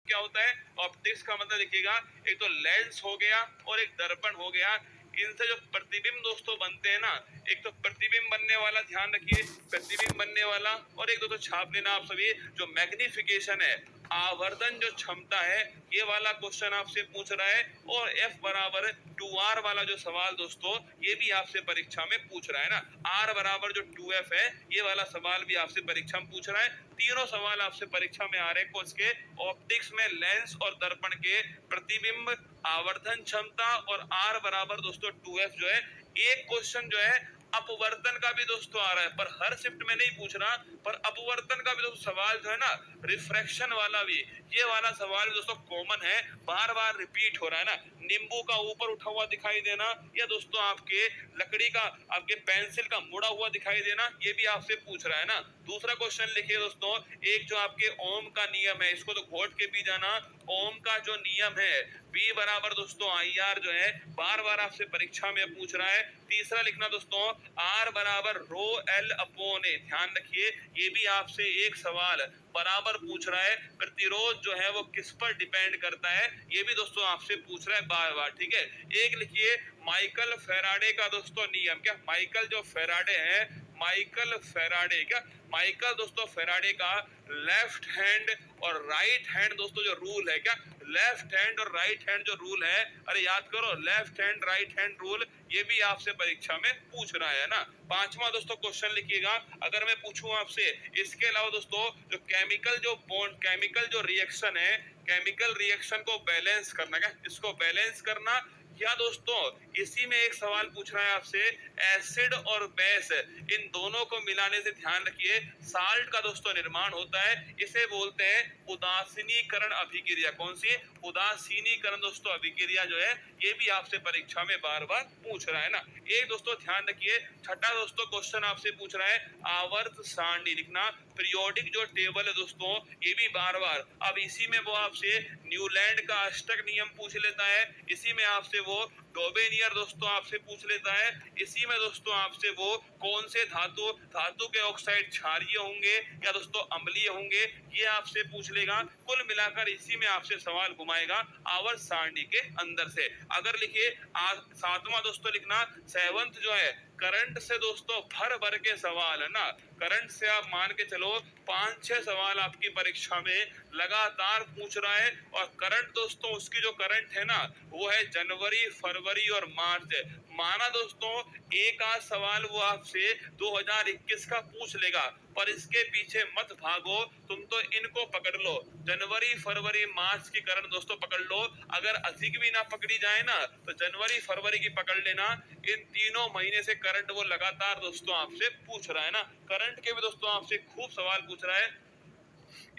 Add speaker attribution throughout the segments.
Speaker 1: क्या होता है? ऑप्टिक्स का मतलब देखिएगा, एक तो लेंस हो गया और एक दर्पण हो गया। इनसे जो प्रतिबिंब दोस्तों बनते हैं ना, एक तो प्रतिबिंब बनने वाला, ध्यान रखिए, प्रतिबिंब बनने वाला, और एक दोस्तों छाप लेना आप सभी, जो मैग्निफिकेशन है, आवर्धन जो क्षमता है, ये वाला क्वेश्चन आपसे पूछ रहा है। और F बराबर 2R वाला जो सवाल दोस्तों, ये भी आपसे परीक्षा में पूछ रहा है ना। R बराबर जो 2F है, ये वाला सवाल भी आपसे परीक्षा में पूछ रहा है। तीनों सवाल आपसे परीक्षा में आ रहे हैं कोर्स के। ऑप्टिक्स में लेंस और दर्पण के प्रतिबिंब, आवर्धन क्षमता, और R बराबर दोस्तों 2F जो है। एक क्वेश्चन जो है अपवर्तन का भी दोस्तों आ रहा है, पर हर शिफ्ट में नहीं पूछ रहा, पर अपवर्तन का भी दोस्तों सवाल जो है ना, रिफ्रैक्शन वाला भी, ये वाला सवाल भी दोस्तों कॉमन है, बार बार रिपीट हो रहा है ना। नींबू का ऊपर उठा हुआ दिखाई देना, या दोस्तों आपके लकड़ी का, आपके पेंसिल का मुड़ा हुआ दिखाई देना, ये भी आपसे पूछ रहा है ना। दूसरा क्वेश्चन लिखिए दोस्तों, एक जो आपके ओम का नियम है, इसको तो घोट के भी जाना। ओम का जो नियम है, बी बराबर दोस्तों IR जो है, बार बार आपसे परीक्षा में पूछ रहा है। तीसरा लिखना दोस्तों, R बराबर रो L अपॉन A, ध्यान रखिए, ये भी आपसे एक सवाल बराबर पूछ रहा है। प्रतिरोध जो है वो किस पर डिपेंड करता है, ये भी दोस्तों आपसे पूछ रहा है बार बार, ठीक है। एक लिखिए, माइकल फेराडे का दोस्तों नियम, क्या माइकल जो फेराडे है, माइकल फेराडे, क्या माइकल दोस्तों फेराडे का लेफ्ट हैंड और राइट हैंड दोस्तों जो रूल है, क्या लेफ्ट हैंड और राइट हैंड जो रूल है, अरे याद करो, left hand right hand rule, ये भी आपसे परीक्षा में पूछ रहा है ना। पांचवा दोस्तों क्वेश्चन लिखिएगा, अगर मैं पूछूं आपसे, इसके अलावा दोस्तों जो केमिकल जो बॉन्ड, केमिकल जो रिएक्शन है, केमिकल रिएक्शन को बैलेंस करना, क्या इसको बैलेंस करना, या दोस्तों इसी में एक सवाल पूछ रहा है आपसे, एसिड और बेस, इन दोनों को मिलाने से, ध्यान रखिए, साल्ट का दोस्तों निर्माण होता है। इसे बोलते हैं उदासीनीकरण अभिक्रिया। कौन सी? उदासीनीकरण दोस्तों अभिक्रिया जो है, ये भी आपसे परीक्षा में बार बार पूछ रहा है ना। एक दोस्तों ध्यान रखिए, छठा दोस्तों क्वेश्चन आपसे पूछ रहा है, आवर्त सारणी लिखना, पीरियोडिक जो टेबल है दोस्तों, ये भी बार बार। अब इसी में वो आपसे न्यूलैंड का अष्टक नियम पूछ लेता है, इसी में आपसे वो डोबेनियर दोस्तों आपसे पूछ लेता है, इसी में दोस्तों आपसे वो कौन से धातु, धातु के ऑक्साइड क्षारीय होंगे या दोस्तों अम्लीय होंगे, ये आपसे पूछ लेगा। कुल मिलाकर इसी में आपसे सवाल घुमाएगा आवर्त सारणी के अंदर से। अगर लिखिए सातवां दोस्तों लिखना, सेवंथ जो है, करंट से दोस्तों भर भर के सवाल है ना। करंट से आप मान के चलो 5-6 सवाल आपकी परीक्षा में लगातार पूछ रहा है। और करंट दोस्तों, उसकी जो करंट है ना, वो है जनवरी, फरवरी और मार्च। माना दोस्तों एक आध सवाल वो आपसे 2021 का पूछ लेगा, पर इसके पीछे मत भागो, तुम तो इनको पकड़ लो, जनवरी फरवरी मार्च की करंट दोस्तों पकड़ लो। अगर अधिक भी ना पकड़ी जाए ना, तो जनवरी फरवरी की पकड़ लेना। इन तीनों महीने से करंट वो लगातार दोस्तों आपसे पूछ रहा है ना। करंट के भी दोस्तों आपसे खूब सवाल पूछ रहा है।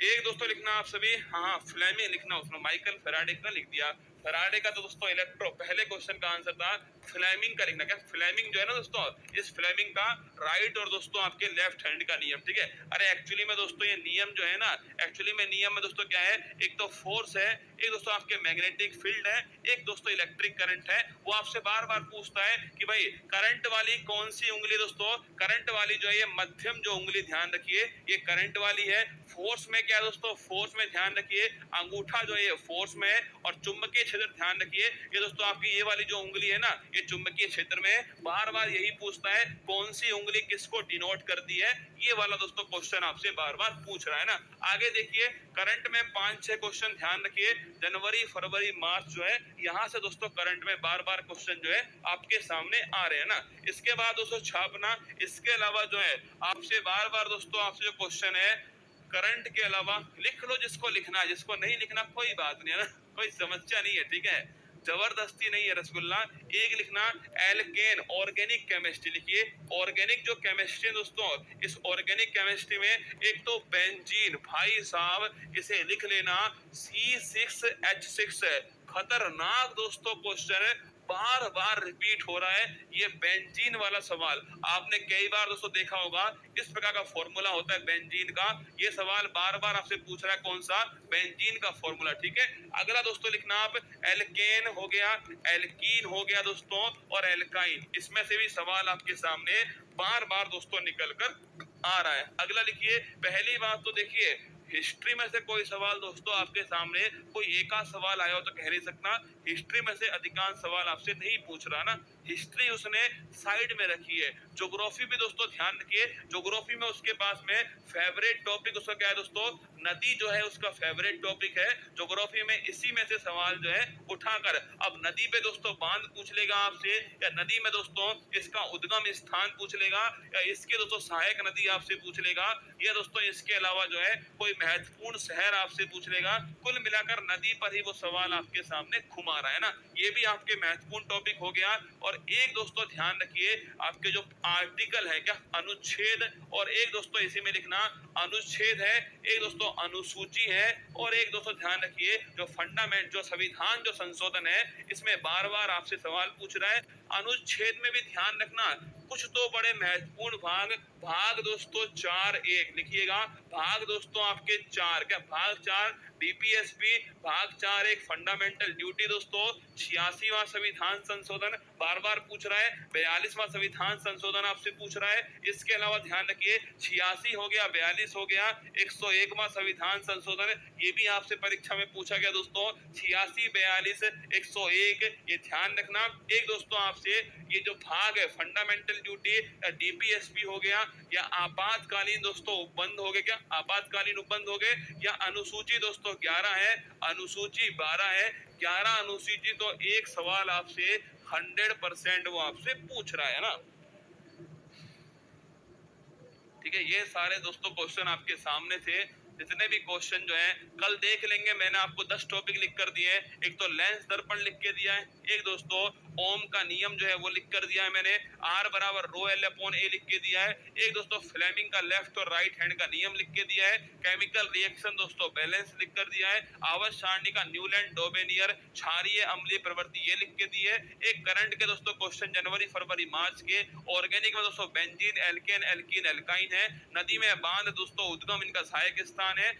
Speaker 1: एक दोस्तों लिखना आप सभी, हाँ फ्लेमिंग लिखना, उसमें माइकल फेराडे का लिख दिया। फेराडे का तो दोस्तों इलेक्ट्रो, पहले क्वेश्चन का आंसर था। फ्लेमिंग का लिखना, क्या फ्लेमिंग जो है ना दोस्तों, इस फ्लेमिंग का राइट और दोस्तों आपके लेफ्ट हैंड का नियम, ठीक है। अरे एक्चुअली में दोस्तों ये नियम जो है ना, एक्चुअली में नियम में दोस्तों क्या है, एक तो फोर्स है, एक दोस्तों आपके मैग्नेटिक फील्ड है, एक दोस्तों इलेक्ट्रिक करंट है। वो आपसे बार बार पूछता है कि भाई करंट वाली कौन सी उंगली दोस्तों, करंट वाली जो है ये मध्यम जो उंगली, ध्यान रखिए, ये करंट वाली है। फोर्स में क्या दोस्तों, फोर्स में ध्यान रखिए अंगूठा जो है फोर्स में है, और चुंबकीय क्षेत्र ध्यान रखिए, ये दोस्तों आपकी ये वाली जो उंगली है ना, ये चुंबकीय क्षेत्र में। बार बार यही पूछता है कौन सी उंगली किसको डिनोट करती है, ये वाला दोस्तों क्वेश्चन आपसे बार बार पूछ रहा है ना। आगे देखिए, करंट में 5-6 क्वेश्चन ध्यान रखिए, जनवरी फरवरी मार्च जो है, यहाँ से दोस्तों करंट में बार बार क्वेश्चन जो है आपके सामने आ रहे हैं ना। इसके बाद दोस्तों छापना, इसके अलावा जो है आपसे बार बार दोस्तों आपसे जो क्वेश्चन है, करंट के अलावा लिख लो जिसको लिखना है, जिसको नहीं लिखना कोई बात नहीं है ना, कोई समस्या नहीं है, ठीक है, जबरदस्ती नहीं है रसगुल्ला। एक लिखना, एल्केन ऑर्गेनिक केमिस्ट्री लिखिए। ऑर्गेनिक जो केमिस्ट्री दोस्तों, इस ऑर्गेनिक केमिस्ट्री में एक तो बेंजीन, भाई साहब इसे लिख लेना, C6H6, खतरनाक दोस्तों क्वेश्चन है, बार बार रिपीट हो रहा है। ये बेंजीन वाला सवाल आपने कई बार दोस्तों देखा होगा, इस प्रकार का फॉर्मूला होता है बेंजीन का। ये सवाल बार बार आपसे पूछ रहा है कौन सा, बेंजीन का फॉर्मूला, ठीक है। अगला दोस्तों लिखना आप, एल्केन हो गया, एल्कीन हो गया दोस्तों, और एल्काइन, इसमें से भी सवाल आपके सामने बार बार दोस्तों निकल कर आ रहा है। अगला लिखिए, पहली बात तो देखिए हिस्ट्री में से कोई सवाल दोस्तों आपके सामने कोई एक आध सवाल आया हो तो कह नहीं सकता, हिस्ट्री में से अधिकांश सवाल आपसे नहीं पूछ रहा ना, हिस्ट्री उसने साइड में रखी है। ज्योग्राफी भी दोस्तों ध्यान रखिए, ज्योग्राफी में उसके पास में फेवरेट टॉपिक उसका क्या है दोस्तों, नदी जो है उसका फेवरेट टॉपिक है। ज्योग्राफी में इसी में से सवाल जो है उठाकर, अब नदी पे दोस्तों बांध पूछ लेगा आपसे, या नदी में दोस्तों इसका उद्गम स्थान पूछ लेगा, या इसके दोस्तों सहायक नदी आपसे पूछ लेगा, या दोस्तों इसके अलावा जो है कोई महत्वपूर्ण शहर आपसे पूछ लेगा। कुल मिलाकर नदी पर ही वो सवाल आपके सामने घुमा रहा है ना, ये भी आपके महत्वपूर्ण टॉपिक हो गया। और एक दोस्तों ध्यान रखिए, आपके जो आर्टिकल है क्या अनुच्छेद, और एक दोस्तों इसी में लिखना अनुच्छेद है, एक दोस्तों अनुसूची है, और एक दोस्तों ध्यान रखिए जो फंडामेंट जो संविधान जो संशोधन है, इसमें बार बार आपसे सवाल पूछ रहा है। अनुच्छेद में भी ध्यान रखना कुछ तो बड़े महत्वपूर्ण भाग, भाग दोस्तों 4(1) लिखिएगा, भाग दोस्तों आपके 4 क्या भाग 4 बीपीएसबी, भाग 4(1) फंडामेंटल ड्यूटी दोस्तों, 86वां संविधान संशोधन बार बार पूछ रहा है, 42वां संविधान संशोधन आपसे पूछ रहा है। इसके अलावा ध्यान रखिए 86 हो गया, 42 हो गया, 101वां संविधान संशोधन, ये भी आपसे परीक्षा में पूछा गया दोस्तों, 86, 42, 101, ये ध्यान रखना। एक दोस्तों आपसे ये जो भाग है फंडामेंटल ड्यूटी, डीपीएसपी हो गया, या आपातकालीन दोस्तों उपबंध हो गए, क्या आपातकालीन उपबंध हो गए, या अनुसूची दोस्तों 11 है, अनुसूची 12 है, 11 अनुसूची, तो एक सवाल आपसे 100% वो आपसे पूछ रहा है ना। ठीक है, ये सारे दोस्तों क्वेश्चन आपके सामने थे, जितने भी क्वेश्चन जो हैं कल देख लेंगे। मैंने आपको 10 टॉपिक लिख कर दिए हैं, एक तो लेंस दर्पण लिख के दिया है, एक दोस्तों ओम का नियम जो है वो लिख कर दिया है मैंने, R बराबर रो एल अपॉन ए लिख के दिया है, एक दोस्तों फ्लेमिंग का लेफ्ट और राइट हैंड का नियम लिख के दिया है, केमिकल रिएक्शन दोस्तों बैलेंस लिख कर दिया है, आवर्त सारणी का न्यूलैंड डोबेनियर क्षारीय अम्लीय प्रवृत्ति ये लिख के दी है, एक करंट के दोस्तों क्वेश्चन जनवरी फरवरी मार्च के, ऑर्गेनिक में दोस्तों बेंजीन एल्केन एल्कीन एल्काइन है, नदी में बांध दोस्तों उद्गम इनका सहायक स्थान है।